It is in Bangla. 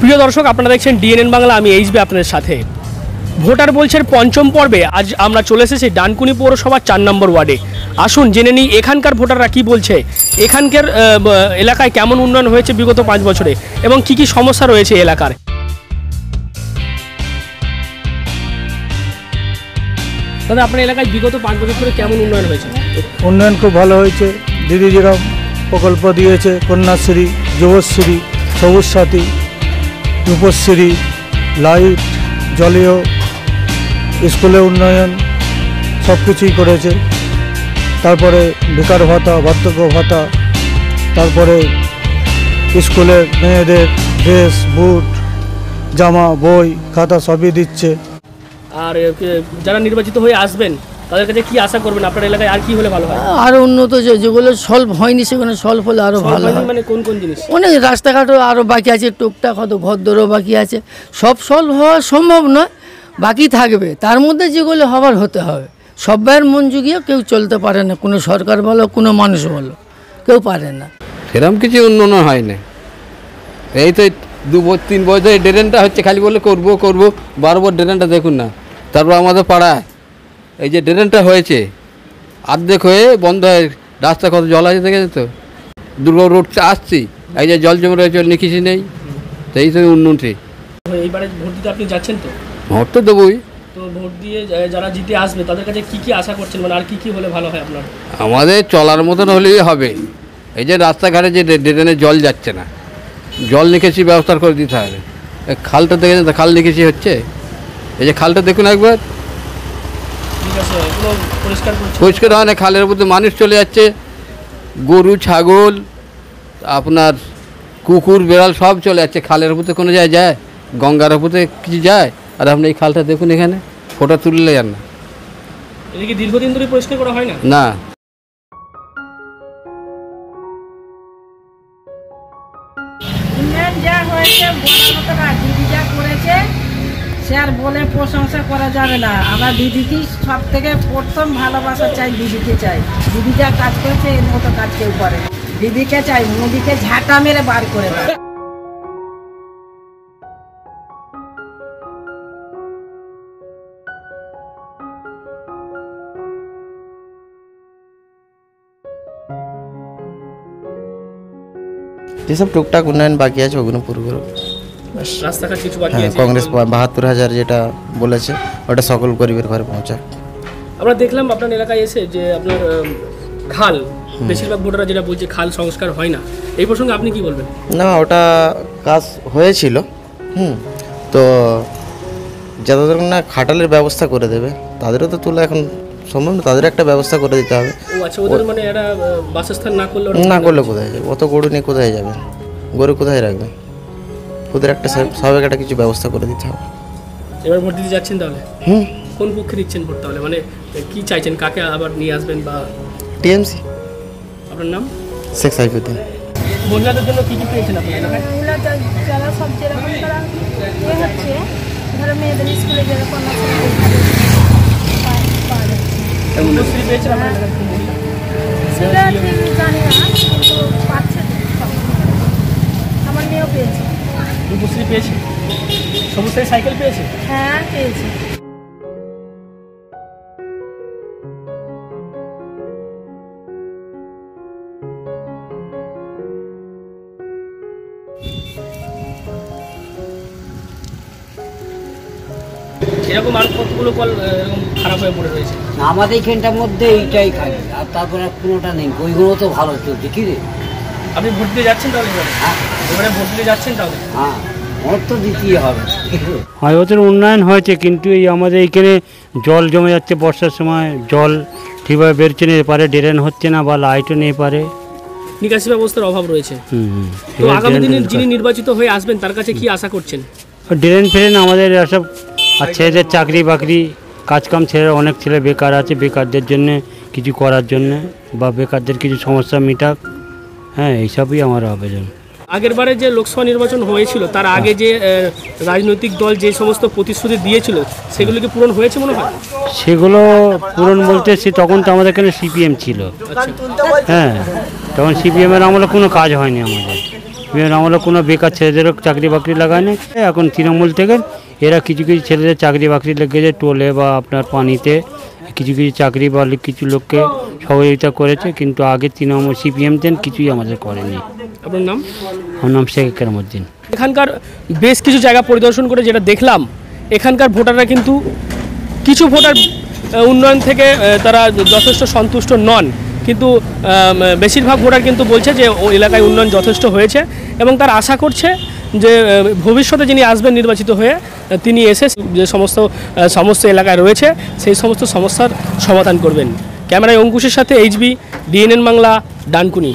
প্রিয় দর্শক, আপনারা দেখছেন ডিএনএন বাংলা, আমি এইচবি আপনাদের সাথে। ভোটার বলছেন পঞ্চম পর্বে আজ আমরা চলে এসেছি ডানকুনি পৌরসভার 4 নম্বর ওয়ার্ডে। আসুন জেনে নিই এখানকার ভোটাররা কি বলছে, এখানকার এলাকায় কেমন উন্নয়ন হয়েছে বিগত 5 বছরে এবং কি কি সমস্যা রয়েছে এলাকার। দাদা, আপনার এলাকায় বিগত 5 বছর ধরে কেমন উন্নয়ন হয়েছে? উন্নয়ন খুব ভালো হয়েছে। দিদি যেরকম প্রকল্প দিয়েছে, কন্যাশ্রী, যুবশ্রী, সবুজ সাথী, রূপশ্রী, লাইট, জলীয়, স্কুলে উন্নয়ন সব কিছুই করেছে। তারপরে বেকার ভাতা, বার্ধক্য ভাতা, তারপরে স্কুলের মেয়েদের ড্রেস, বুট, জামা, বই, খাতা সবই দিচ্ছে। আর যারা নির্বাচিত হয়ে আসবেন তাদের কাছে কি আশা করবেন? আপনার এলাকায় আর কি হলে ভালো হয়? আরও উন্নত, যেগুলো সলভ হয়নি সেগুলো সলভ হলে আরও ভালো হয়। মানে কোন কোন জিনিস? অনেক রাস্তাঘাটও আরও বাকি আছে, টুকটাক হয়তো ঘরদোরও বাকি আছে। সব সলভ হওয়া সম্ভব নয়, বাকি থাকবে। তার মধ্যে যেগুলো হবার হতে হবে। সবাইয়ের মন জুগিয়ে কেউ চলতে পারে না, কোনো সরকার বলো কোনো মানুষ বলো, কেউ পারে না। সেরকম কিছু উন্নয়ন হয় না। এই তো 2-3 বছর ড্রেনটা হচ্ছে, খালি বলে করবো করবো, বারবার ড্রেনটা দেখুন না। তারপর আমাদের পাড়ায় এই যে ড্রেনটা হয়েছে অর্ধেক হয়ে বন্ধ হয়ে, রাস্তা কত জল আছে দেখেছে তো। দুর্গা রোড আসছি, এই যে জল জমে রয়েছে, নিকিছি নেই। তো এই তো উন্নতি। এইবারে ভোট দিতে আপনি যাচ্ছেন তো? ভোট তো দেবই। তো ভোট দিয়ে যারা জিতে আসবে তাদের কাছে কি কি আশা করছেন, মানে আর কি কি হলে ভালো হয় আপনার? আমাদের চলার মতন হলেই হবে। এই যে রাস্তাঘাটে যে ড্রেনে জল যাচ্ছে না, জল নিকাশি ব্যবস্থা করে দিতে হবে। খালটা দেখেছেন তো, খাল নিকাশি হচ্ছে। এই যে খালটা দেখুন একবার, পরিষ্কার হয় না। খালের মধ্যে মানুষ চলে যাচ্ছে, গরু, ছাগল, আপনার কুকুর, বেড়াল সব চলে যাচ্ছে। খালের মধ্যে কোনো যায় যায়, গঙ্গার মধ্যে কিছু যায়। আর আপনি এই খালটা দেখুন, এখানে ফটো তুললে যান না। এটা কি দীর্ঘদিন ধরে পরিষ্কার করা হয় না? না। উন্নয়ন যা হয়েছে বলার মতো না। দিদি যা করেছে সে আর বলে প্রশংসা করা যাবে না। আমরা দিদিকেই সব থেকে প্রথম ভালোবাসা চাই, দিদিকে চাই। দিদি যা কাজ করেছে এর মতো কাজ কেউ করে না। দিদিকে চাই, মোদিকে ঝাঁটা মেরে বার করে দেয়। যেসব টুকটাক উন্নয়ন বাকি আছে ওগুলো পুরো করো। রাস্তাঘাট কিছু বাকি আছে। কংগ্রেস 72,000 যেটা বলেছে ওটা সকল গরিবের ঘরে পৌঁছায়। আমরা দেখলাম আপনার এলাকায় এসে যে আপনার খাল, বেশিরভাগ ভোটাররা যেটা বলছে খাল সংস্কার হয় না, এই প্রসঙ্গে আপনি কি বলবেন? না, ওটা কাজ হয়েছিল। তো যাদের না খাটালের ব্যবস্থা করে দেবে তাদেরও তো তোলা এখন সম্ভব না, তাদের একটা ব্যবস্থা করে দিতে হবে। ও আচ্ছা, ওদের মানে এরা বাসস্থান না করলে কোথায় যাবে? অত গরু নিয়ে কোথায় যাবে? গরু কোথায় রাখবে? ওদের একটা স্বাভাবিক একটা কিছু ব্যবস্থা করে দিতে হবে। এবার ভোট দিতে যাচ্ছেন তাহলে? কোন পক্ষে দিচ্ছেন ভোট তাহলে? মানে কি চাইছেন, কাকে আবার নিয়ে আসবেন? বা টিএমসি। আপনার নাম? শেখ সাইফুদ্দিন। মহিলাদের জন্য কি কি পেয়েছেন আপনার এলাকায়? যারা সব যেরকম তারা হচ্ছে, ধরো মেয়েদের স্কুলে যেরকম রূপশ্রী পেয়েছেন আপনার এলাকায়? সেটা জানি না, কিন্তু পাচ্ছে। আমার মেয়েও পেয়েছে। রূপশ্রী পেয়েছে? সবুজ সাইকেল পেয়েছে? হ্যাঁ, পেয়েছে। এরকম আর কতগুলো কল এরকম খারাপ হয়ে পড়ে রয়েছে? আমাদের এখানটার মধ্যে এইটাই খালি, আর তারপরে কোনোটা নেই। ওইগুলো তো ভালো চলছে। কি রে, আপনি ভোট দিয়ে যাচ্ছেন তাহলে? এবারে ভোট দিয়ে যাচ্ছেন তাহলে? হ্যাঁ, ভোট তো দিতেই হবে। 5 বছর উন্নয়ন হয়েছে, কিন্তু এই আমাদের এইখানে জল জমে যাচ্ছে। বর্ষার সময় জল ঠিকভাবে বেরোচ্ছে না, এপারে ড্রেন হচ্ছে না, বা লাইটও নেই পারে, নিকাশি ব্যবস্থার অভাব রয়েছে। তো আগামী দিনে যিনি নির্বাচিত হয়ে আসবেন তার কাছে কি আশা করছেন? ড্রেন ফ্রেন আমাদের এসব, আর ছেলেদের চাকরি বাকরি কাজকাম ছেড়ে অনেক ছেলে বেকার আছে, বেকারদের জন্য কিছু করার জন্য, বা বেকারদের কিছু সমস্যা মিটাক। হ্যাঁ, এইসবই আমার আবেদন। আগের বারে যে লোকসভা নির্বাচন হয়েছিল তার আগে যে রাজনৈতিক দল যে সমস্ত প্রতিশ্রুতি দিয়েছিল সেগুলো কি পূরণ হয়েছে মনে হয়? সেগুলো পূরণ বলতে তখন তো আমাদের এখানে সিপিএম ছিল। হ্যাঁ, তখন সিপিএমের আমলে কোনো কাজ হয়নি আমাদের। সিপিএম আমলে কোনো বেকার ছেলেদেরও চাকরি বাকরি লাগায়নি। এখন তৃণমূল থেকে এরা কিছু কিছু ছেলেদের চাকরি বাকরি লেগেছে, টোলে বা আপনার পানিতে কিছু কিছু চাকরি বা কিছু লোককে সহযোগিতা করেছে, কিন্তু আগে তৃণমূল সিপিএম দেন কিছুই আমাদের করেনি। আপনার নাম? আমার নাম শেখ কেরামুদ্দিন। এখানকার বেশ কিছু জায়গা পরিদর্শন করে যেটা দেখলাম, এখানকার ভোটাররা কিন্তু কিছু ভোটার উন্নয়ন থেকে তারা যথেষ্ট সন্তুষ্ট নন, কিন্তু বেশিরভাগ ভোটার কিন্তু বলছে যে ওই এলাকায় উন্নয়ন যথেষ্ট হয়েছে এবং তার আশা করছে যে ভবিষ্যতে যিনি আসবেন নির্বাচিত হয়ে, তিনি এসে যে সমস্ত এলাকায় রয়েছে সেই সমস্ত সমস্যার সমাধান করবেন। ক্যামেরায় অঙ্কুশের সাথে HB, DNN বাংলা, ডানকুনি।